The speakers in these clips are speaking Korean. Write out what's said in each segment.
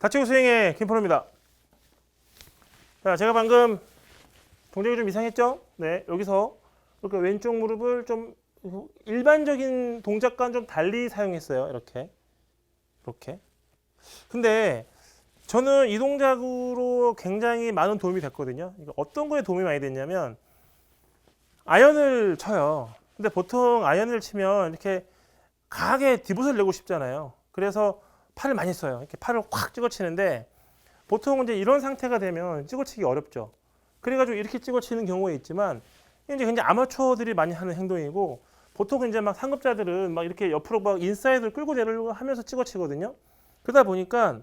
다치고 스윙의 김프로입니다. 자, 제가 방금 동작이 좀 이상했죠? 네, 여기서 이렇게 왼쪽 무릎을 좀 일반적인 동작과는 좀 달리 사용했어요. 이렇게. 근데 저는 이 동작으로 굉장히 많은 도움이 됐거든요. 어떤 거에 도움이 많이 됐냐면 아이언을 쳐요. 근데 보통 아이언을 치면 이렇게 강하게 디봇을 내고 싶잖아요. 그래서 팔을 많이 써요. 이렇게 팔을 확 찍어치는데 보통 이제 이런 상태가 되면 찍어치기 어렵죠. 그래가지고 이렇게 찍어치는 경우가 있지만 이제 굉장히 아마추어들이 많이 하는 행동이고 보통 이제 막 상급자들은 막 이렇게 옆으로 막 인사이드를 끌고 내려고 하면서 찍어치거든요. 그러다 보니까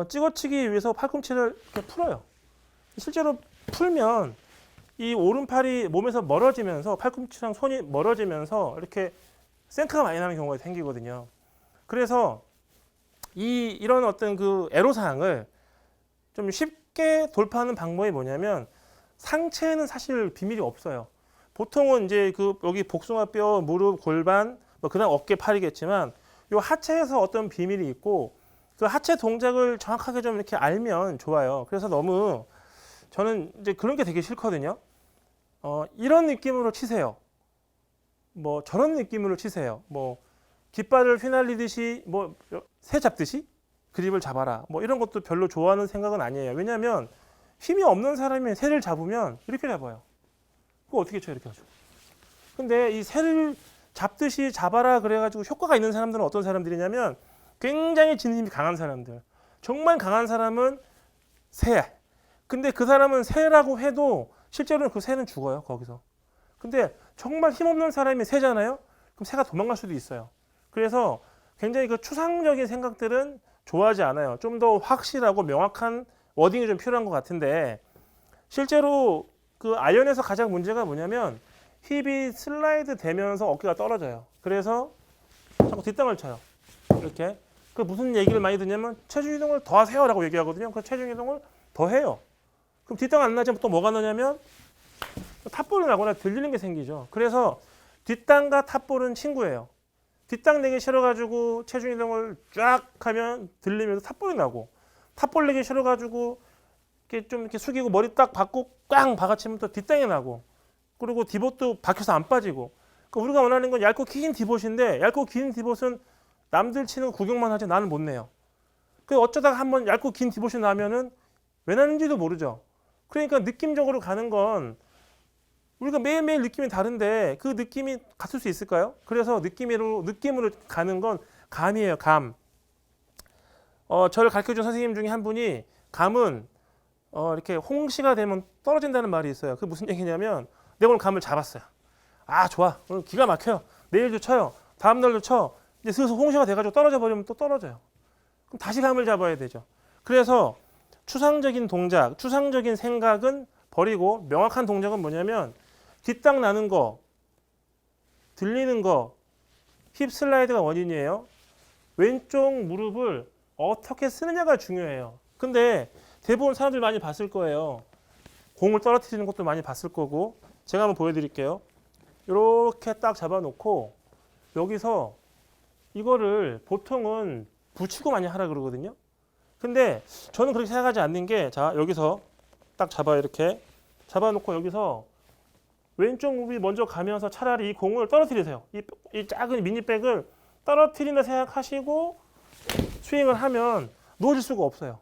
찍어치기 위해서 팔꿈치를 이렇게 풀어요. 실제로 풀면 이 오른팔이 몸에서 멀어지면서 팔꿈치랑 손이 멀어지면서 이렇게 생크가 많이 나는 경우가 생기거든요. 그래서 이런 어떤 그 애로사항을 좀 쉽게 돌파하는 방법이 뭐냐면 상체에는 사실 비밀이 없어요. 보통은 이제 그 여기 복숭아뼈, 무릎, 골반, 뭐 그다음 어깨, 팔이겠지만 요 하체에서 어떤 비밀이 있고 그 하체 동작을 정확하게 좀 이렇게 알면 좋아요. 그래서 너무 저는 이제 그런 게 되게 싫거든요. 이런 느낌으로 치세요. 뭐 저런 느낌으로 치세요. 뭐 깃발을 휘날리듯이 뭐 새 잡듯이 그립을 잡아라. 뭐 이런 것도 별로 좋아하는 생각은 아니에요. 왜냐하면 힘이 없는 사람이 새를 잡으면 이렇게 잡아요. 그거 어떻게 쳐요? 이렇게 하죠. 근데 이 새를 잡듯이 잡아라 그래가지고 효과가 있는 사람들은 어떤 사람들이냐면 굉장히 지는 힘이 강한 사람들. 정말 강한 사람은 새. 근데 그 사람은 새라고 해도 실제로는 그 새는 죽어요. 거기서. 근데 정말 힘없는 사람이 새잖아요. 그럼 새가 도망갈 수도 있어요. 그래서 굉장히 그 추상적인 생각들은 좋아하지 않아요. 좀 더 확실하고 명확한 워딩이 좀 필요한 것 같은데 실제로 그 아이언에서 가장 문제가 뭐냐면 힙이 슬라이드 되면서 어깨가 떨어져요. 그래서 자꾸 뒷땅을 쳐요. 이렇게. 그 무슨 얘기를 많이 듣냐면 체중 이동을 더 하세요라고 얘기하거든요. 그 체중 이동을 더 해요. 그럼 뒷땅 안 나지만 또 뭐가 나냐면 탑볼이 나거나 들리는 게 생기죠. 그래서 뒷땅과 탑볼은 친구예요. 뒷땅 내기 싫어가지고 체중 이동을 쫙 하면 들리면서 탑볼이 나고 탑볼 내기 싫어가지고 이렇게 좀 이렇게 숙이고 머리 딱 박고 꽝 박아치면 또 뒷땅이 나고 그리고 디봇도 박혀서 안 빠지고 그러니까 우리가 원하는 건 얇고 긴 디봇인데 얇고 긴 디봇은 남들 치는 거 구경만 하지 나는 못 내요. 그 어쩌다가 한번 얇고 긴 디봇이 나면은 왜 나는지도 모르죠. 그러니까 느낌적으로 가는 건 우리가 매일매일 느낌이 다른데 그 느낌이 같을 수 있을까요? 그래서 느낌으로 가는 건 감이에요. 감. 저를 가르쳐준 선생님 중에 한 분이 감은 이렇게 홍시가 되면 떨어진다는 말이 있어요. 그게 무슨 얘기냐면 내가 오늘 감을 잡았어요. 아 좋아. 오늘 기가 막혀요. 내일도 쳐요. 다음날도 쳐. 이제 슬슬 홍시가 돼가지고 떨어져 버리면 또 떨어져요. 그럼 다시 감을 잡아야 되죠. 그래서 추상적인 동작, 추상적인 생각은 버리고 명확한 동작은 뭐냐면 뒷땅 나는 거, 들리는 거, 힙 슬라이드가 원인이에요. 왼쪽 무릎을 어떻게 쓰느냐가 중요해요. 근데 대부분 사람들 많이 봤을 거예요. 공을 떨어뜨리는 것도 많이 봤을 거고 제가 한번 보여드릴게요. 이렇게 딱 잡아놓고 여기서 이거를 보통은 붙이고 많이 하라 그러거든요. 근데 저는 그렇게 생각하지 않는 게 자 여기서 딱 잡아요. 이렇게 잡아놓고 여기서 왼쪽 무릎이 먼저 가면서 차라리 이 공을 떨어뜨리세요. 이 작은 미니백을 떨어뜨린다 생각하시고 스윙을 하면 놓아질 수가 없어요.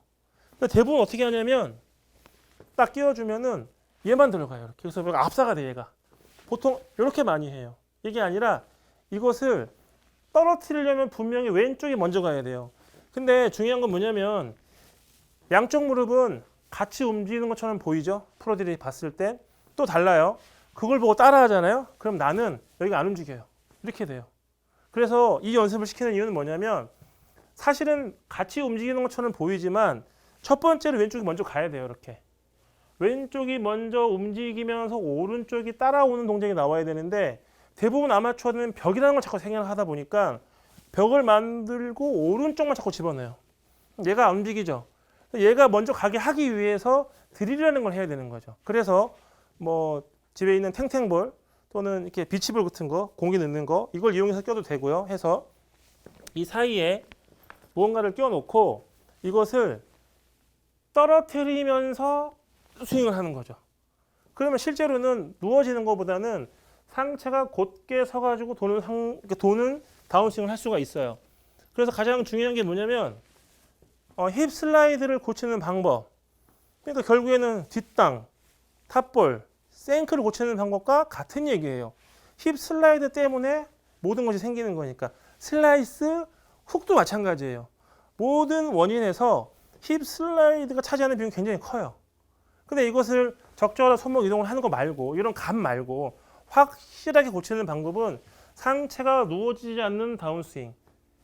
대부분 어떻게 하냐면 딱 끼워주면은 얘만 들어가요. 이렇게. 그래서 압사가 돼 얘가. 보통 이렇게 많이 해요. 이게 아니라 이것을 떨어뜨리려면 분명히 왼쪽이 먼저 가야 돼요. 근데 중요한 건 뭐냐면 양쪽 무릎은 같이 움직이는 것처럼 보이죠? 프로들이 봤을 때 또 달라요. 그걸 보고 따라하잖아요. 그럼 나는 여기가 안 움직여요. 이렇게 돼요. 그래서 이 연습을 시키는 이유는 뭐냐면 사실은 같이 움직이는 것처럼 보이지만 첫 번째로 왼쪽이 먼저 가야 돼요. 이렇게. 왼쪽이 먼저 움직이면서 오른쪽이 따라오는 동작이 나와야 되는데 대부분 아마추어는 벽이라는 걸 자꾸 생각하다 보니까 벽을 만들고 오른쪽만 자꾸 집어넣어요. 얘가 안 움직이죠. 얘가 먼저 가게 하기 위해서 드릴이라는 걸 해야 되는 거죠. 그래서 뭐 집에 있는 탱탱볼 또는 이렇게 비치볼 같은 거, 공기 넣는 거 이걸 이용해서 껴도 되고요. 해서 이 사이에 무언가를 끼워놓고 이것을 떨어뜨리면서 스윙을 하는 거죠. 그러면 실제로는 누워지는 것보다는 상체가 곧게 서가지고 도는 다운스윙을 할 수가 있어요. 그래서 가장 중요한 게 뭐냐면 힙 슬라이드를 고치는 방법. 그러니까 결국에는 뒷땅, 탑볼, 생크를 고치는 방법과 같은 얘기예요. 힙 슬라이드 때문에 모든 것이 생기는 거니까. 슬라이스, 훅도 마찬가지예요. 모든 원인에서 힙 슬라이드가 차지하는 비용이 굉장히 커요. 근데 이것을 적절한 손목 이동을 하는 거 말고, 이런 감 말고 확실하게 고치는 방법은 상체가 누워지지 않는 다운스윙.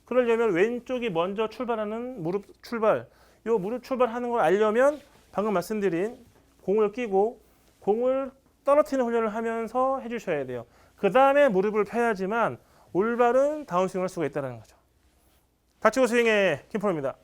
그러려면 왼쪽이 먼저 출발하는 무릎 출발. 이 무릎 출발하는 걸 알려면 방금 말씀드린 공을 끼고 공을 떨어뜨리는 훈련을 하면서 해주셔야 돼요. 그 다음에 무릎을 펴야지만 올바른 다운스윙을 할 수가 있다는 거죠. 다치고 스윙의 김프로입니다.